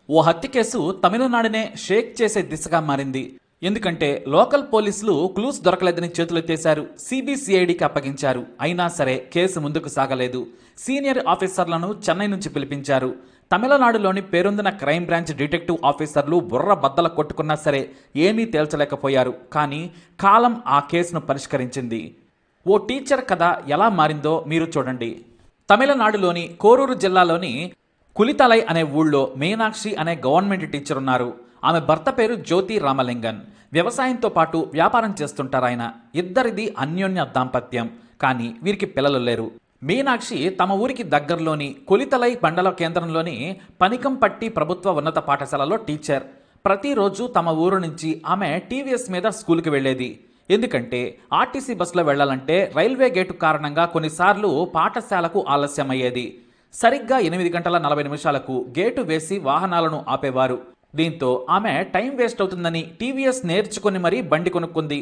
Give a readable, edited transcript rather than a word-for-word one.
ఓ హత్య కేసు తమిళనాడునే షేక్ చేసే దిశగా మారింది. ఎందుకంటే లోకల్ పోలీసులు క్లూస్ దొరకలేదని చేతులెత్తేశారు. సిబిసిఐడికి అప్పగించారు. అయినా సరే కేసు ముందుకు సాగలేదు. సీనియర్ ఆఫీసర్లను చెన్నై నుంచి పిలిపించారు. తమిళనాడులోని పేరొందిన క్రైమ్ బ్రాంచ్ డిటెక్టివ్ ఆఫీసర్లు బుర్ర బద్దల కొట్టుకున్నా సరే ఏమీ తేల్చలేకపోయారు. కానీ కాలం ఆ కేసును పరిష్కరించింది. ఓ టీచర్ కథ ఎలా మారిందో మీరు చూడండి. తమిళనాడులోని కోరూరు జిల్లాలోని కులితలై అనే ఊళ్ళో మీనాక్షి అనే గవర్నమెంట్ టీచర్ ఉన్నారు. ఆమె భర్త పేరు జ్యోతి రామలింగన్. వ్యవసాయంతో పాటు వ్యాపారం చేస్తుంటారాయన. ఇద్దరిది అన్యోన్య దాంపత్యం. కానీ వీరికి పిల్లలు లేరు. మీనాక్షి తమ ఊరికి దగ్గరలోని కులితలై మండల కేంద్రంలోని పనికంపట్టి ప్రభుత్వ ఉన్నత పాఠశాలలో టీచర్. ప్రతిరోజు తమ ఊరు నుంచి ఆమె టీవీఎస్ మీద స్కూల్కి వెళ్లేది. ఎందుకంటే ఆర్టీసీ బస్సులో వెళ్లాలంటే రైల్వే గేటు కారణంగా కొన్నిసార్లు పాఠశాలకు ఆలస్యమయ్యేది. సరిగ్గా 8 గంటల 40 నిమిషాలకు గేటు వేసి వాహనాలను ఆపేవారు. దీంతో ఆమె టైం వేస్ట్ అవుతుందని టీవీఎస్ నేర్చుకుని మరీ బండి కొనుక్కుంది.